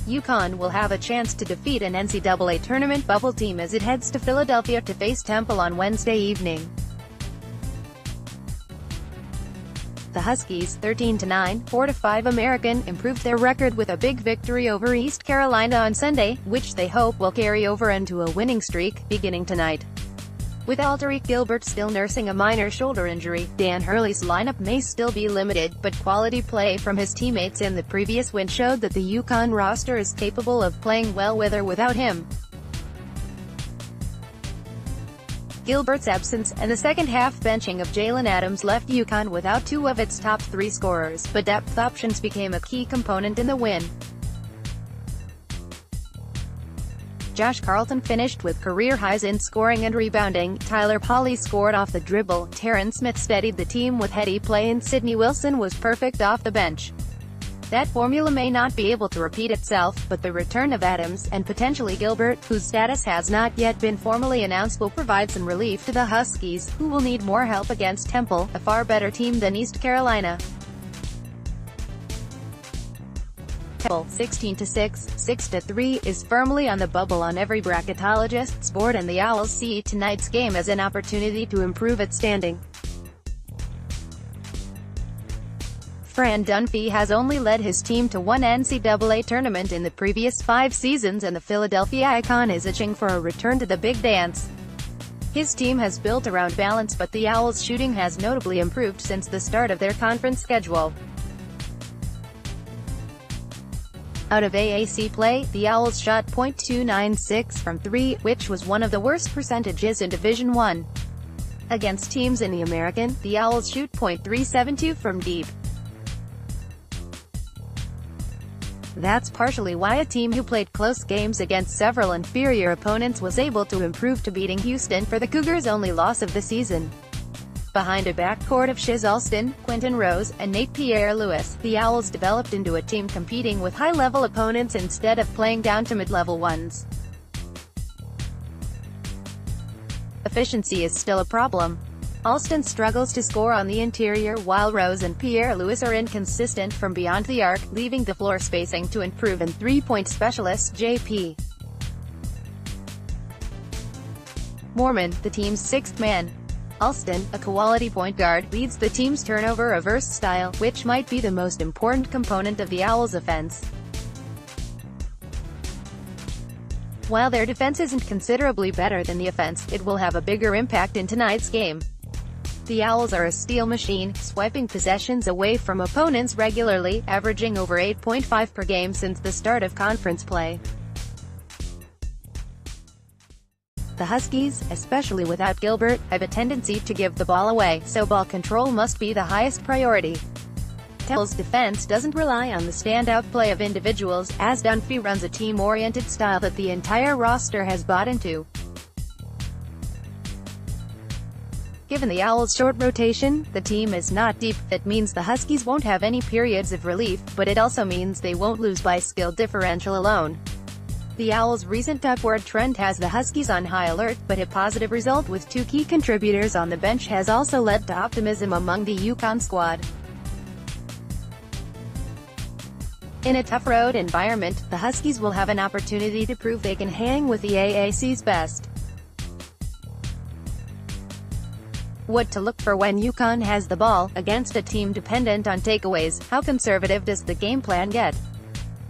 UConn will have a chance to defeat an NCAA Tournament bubble team as it heads to Philadelphia to face Temple on Wednesday evening. The Huskies, 13-9, 4-5 American, improved their record with a big victory over East Carolina on Sunday, which they hope will carry over into a winning streak, beginning tonight. With Alterique Gilbert still nursing a minor shoulder injury, Dan Hurley's lineup may still be limited, but quality play from his teammates in the previous win showed that the UConn roster is capable of playing well with or without him. Gilbert's absence, and the second-half benching of Jalen Adams left UConn without two of its top three scorers, but depth options became a key component in the win. Josh Carlton finished with career highs in scoring and rebounding, Tyler Polley scored off the dribble, Terrence Smith steadied the team with heady play, and Sidney Wilson was perfect off the bench. That formula may not be able to repeat itself, but the return of Adams, and potentially Gilbert, whose status has not yet been formally announced, will provide some relief to the Huskies, who will need more help against Temple, a far better team than East Carolina. Temple, 16-6, 6-3, is firmly on the bubble on every bracketologist's board, and the Owls see tonight's game as an opportunity to improve its standing. Fran Dunphy has only led his team to one NCAA tournament in the previous 5 seasons, and the Philadelphia icon is itching for a return to the big dance. His team has built around balance, but the Owls' shooting has notably improved since the start of their conference schedule. Out of AAC play, the Owls shot .296 from 3, which was one of the worst percentages in Division I. Against teams in the American, the Owls shoot .372 from deep. That's partially why a team who played close games against several inferior opponents was able to improve to beating Houston for the Cougars' only loss of the season. Behind a backcourt of Shiz Alston, Quentin Rose, and Nate Pierre-Louis, the Owls developed into a team competing with high-level opponents instead of playing down to mid-level ones. Efficiency is still a problem. Alston struggles to score on the interior, while Rose and Pierre-Louis are inconsistent from beyond the arc, leaving the floor spacing to improve, and three-point specialist J.P. Mormon, the team's sixth man. Alston, a quality point guard, leads the team's turnover-averse style, which might be the most important component of the Owls' offense. While their defense isn't considerably better than the offense, it will have a bigger impact in tonight's game. The Owls are a steal machine, swiping possessions away from opponents regularly, averaging over 8.5 per game since the start of conference play. The Huskies, especially without Gilbert, have a tendency to give the ball away, so ball control must be the highest priority. Temple's defense doesn't rely on the standout play of individuals, as Dunphy runs a team-oriented style that the entire roster has bought into. Given the Owls' short rotation, the team is not deep. That means the Huskies won't have any periods of relief, but it also means they won't lose by skill differential alone. The Owls' recent upward trend has the Huskies on high alert, but a positive result with 2 key contributors on the bench has also led to optimism among the UConn squad. In a tough road environment, the Huskies will have an opportunity to prove they can hang with the AAC's best. What to look for when UConn has the ball, against a team dependent on takeaways? How conservative does the game plan get?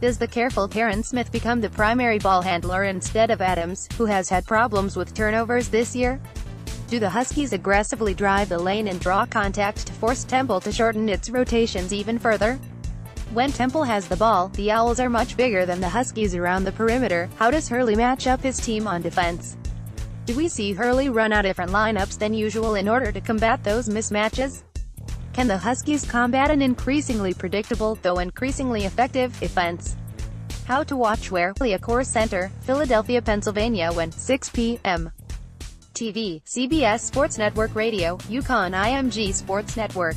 Does the careful Terrence Smith become the primary ball handler instead of Adams, who has had problems with turnovers this year? Do the Huskies aggressively drive the lane and draw contact to force Temple to shorten its rotations even further? When Temple has the ball, the Owls are much bigger than the Huskies around the perimeter. How does Hurley match up his team on defense? Do we see Hurley run out different lineups than usual in order to combat those mismatches? Can the Huskies combat an increasingly predictable, though increasingly effective, offense? How to watch where? Accor Center, Philadelphia, Pennsylvania. When? 6 p.m. TV, CBS Sports Network Radio, UConn IMG Sports Network.